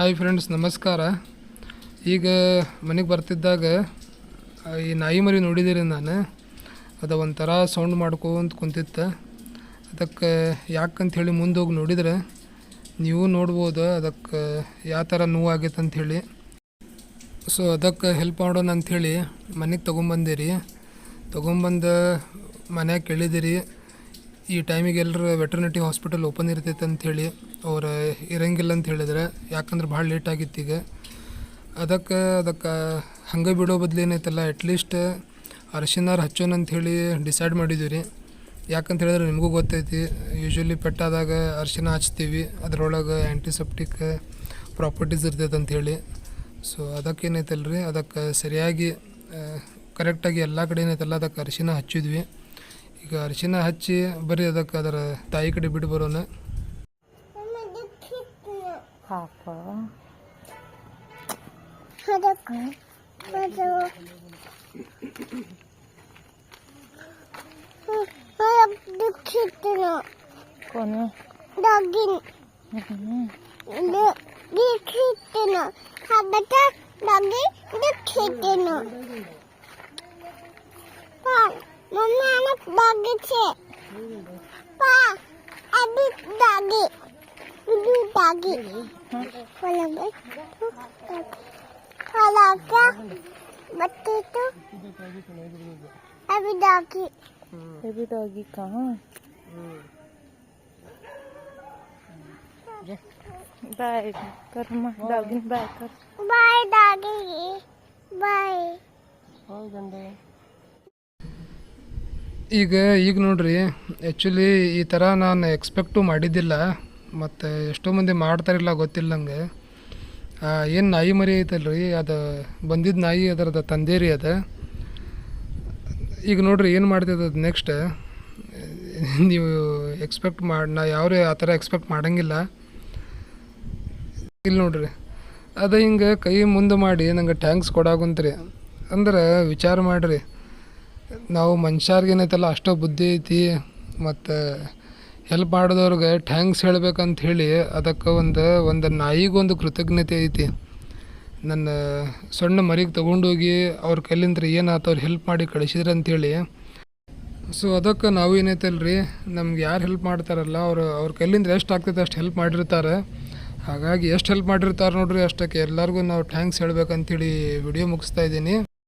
Hi friends, ನಮಸ್ಕಾರ. ಈಗ ಮನೆಗೆ ಬರ್ತಿದ್ದಾಗ ಈ ನಾಯಿ ಮರಿ ನೋಡಿದ್ದೀರಿ ನಾನು. ಅದು ಒಂಥರ ಸೌಂಡ್ ಮಾಡ್ಕೊಂತ ಕುಂತಿತ್ತು. ಅದಕ್ಕೆ ಯಾಕಂತ ಹೇಳಿ ಮುಂದೆ ಹೋಗಿ ನೋಡಿದ್ರೆ ನೀವು ನೋಡ್ಬೋದು ಅದಕ್ಕೆ ಯಾವ ಥರ ನೋವಾಗೈತೆ ಅಂಥೇಳಿ. ಸೊ ಅದಕ್ಕೆ ಹೆಲ್ಪ್ ಮಾಡೋಣ ಅಂಥೇಳಿ ಮನೆಗೆ ತೊಗೊಂಬಂದಿರಿ. ತೊಗೊಂಬಂದು ಮನ್ಯಾಗ ಕೇಳಿದಿರಿ. ಈ ಟೈಮಿಗೆ ಎಲ್ಲರೂ ವೆಟರ್ನಿಟಿ ಹಾಸ್ಪಿಟಲ್ ಓಪನ್ ಇರ್ತೈತೆ ಅಂಥೇಳಿ ಅವ್ರು ಇರಂಗಿಲ್ಲ ಅಂತ ಹೇಳಿದ್ರೆ, ಯಾಕಂದ್ರೆ ಭಾಳ ಲೇಟ್ ಆಗಿತ್ತು. ಈಗ ಅದಕ್ಕೆ ಹಂಗೆ ಬಿಡೋ ಬದಲು ಏನೈತಲ್ಲ, ಅಟ್ಲೀಸ್ಟ್ ಅರಿಶಿನ ಹಚ್ಚೋಣ ಅಂಥೇಳಿ ಡಿಸೈಡ್ ಮಾಡಿದ್ವಿ ರೀ. ಯಾಕಂತ ಹೇಳಿದ್ರೆ ನಿಮಗೂ ಗೊತ್ತೈತಿ, ಯೂಶ್ವಲಿ ಪೆಟ್ಟಾದಾಗ ಅರಿಶಿನ ಹಚ್ತೀವಿ, ಅದರೊಳಗೆ ಆ್ಯಂಟಿಸೆಪ್ಟಿಕ್ ಪ್ರಾಪರ್ಟೀಸ್ ಇರ್ತೈತೆ ಅಂಥೇಳಿ. ಸೊ ಅದಕ್ಕೇನೈತಲ್ಲ ರೀ, ಅದಕ್ಕೆ ಸರಿಯಾಗಿ ಕರೆಕ್ಟಾಗಿ ಎಲ್ಲ ಕಡೆ ಏನೈತಲ್ಲ ಅದಕ್ಕೆ ಅರಿಶಿನ ಹಚ್ಚಿದ್ವಿ. ಈಗ ಅರಿಶಿನ ಹಚ್ಚಿ ಬರೀ ಅದಕ್ಕೆ ಅದರ ತಾಯಿ ಕಡೆ ಬಿಟ್ಟು ಬರೋಣ. Mama anak dagi ce. Pa, adik dagi. Itu dagi. Kalau betul dagi. Kalau apa? Betul itu. Abi dagi. Abi dagi कहाँ? बाय कर माँ dagi बाय कर. Bye dagi. Bye. और गंदे. ಈಗ ನೋಡ್ರಿ, ಆ್ಯಕ್ಚುಲಿ ಈ ಥರ ನಾನು ಎಕ್ಸ್ಪೆಕ್ಟು ಮಾಡಿದ್ದಿಲ್ಲ. ಮತ್ತು ಎಷ್ಟೋ ಮಂದಿ ಮಾಡ್ತಾರಿಲ್ಲ ಗೊತ್ತಿಲ್ಲ ನಂಗೆ. ಏನು ನಾಯಿ ಮರಿ ಐತಲ್ರಿ, ಅದು ಬಂದಿದ್ದ ನಾಯಿ ಅದರದ ತಂದೆ ರೀ. ಅದು ಈಗ ನೋಡ್ರಿ ಏನು ಮಾಡ್ತೈತೆ ಅದು ನೆಕ್ಸ್ಟ್. ನೀವು ನಾ ಯಾವ್ರೇ ಆ ಥರ ಎಕ್ಸ್ಪೆಕ್ಟ್ ಮಾಡೋಂಗಿಲ್ಲ. ಇಲ್ಲಿ ನೋಡ್ರಿ, ಅದು ಹಿಂಗೆ ಕೈ ಮುಂದೆ ಮಾಡಿ ನಂಗೆ ಟ್ಯಾಂಕ್ಸ್ ಕೊಡಾಕುಂತ್ರಿ. ಅಂದ್ರೆ ವಿಚಾರ ಮಾಡಿರಿ, ನಾವು ಮನುಷ್ಯರ್ಗೆ ಏನೈತಲ್ಲ ಅಷ್ಟೋ ಬುದ್ಧಿ ಐತಿ. ಮತ್ತು ಹೆಲ್ಪ್ ಮಾಡಿದವ್ರಿಗೆ ಥ್ಯಾಂಕ್ಸ್ ಹೇಳ್ಬೇಕಂತ ಹೇಳಿ ಅದಕ್ಕೆ ಒಂದು ನಾಯಿಗೊಂದು ಕೃತಜ್ಞತೆ ಐತಿ. ನನ್ನ ಸಣ್ಣ ಮರಿಗೆ ತೊಗೊಂಡೋಗಿ ಅವ್ರ ಕೈಲಿಂದ ಏನಾಯ್ತು ಅವ್ರು ಹೆಲ್ಪ್ ಮಾಡಿ ಕಳಿಸಿದ್ರು ಅಂಥೇಳಿ. ಸೊ ಅದಕ್ಕೆ ನಾವು ಏನೈತಲ್ರಿ, ನಮ್ಗೆ ಯಾರು ಹೆಲ್ಪ್ ಮಾಡ್ತಾರಲ್ಲ ಅವ್ರ ಕೈಲಿಂದ ಎಷ್ಟು ಆಗ್ತೈತೆ ಅಷ್ಟು ಹೆಲ್ಪ್ ಮಾಡಿರ್ತಾರೆ. ಹಾಗಾಗಿ ಎಷ್ಟು ಹೆಲ್ಪ್ ಮಾಡಿರ್ತಾರೆ ನೋಡ್ರಿ, ಅಷ್ಟಕ್ಕೆ ಎಲ್ಲರಿಗೂ ನಾವು ಥ್ಯಾಂಕ್ಸ್ ಹೇಳ್ಬೇಕಂತೇಳಿ ವಿಡಿಯೋ ಮುಗಿಸ್ತಾ ಇದ್ದೀನಿ.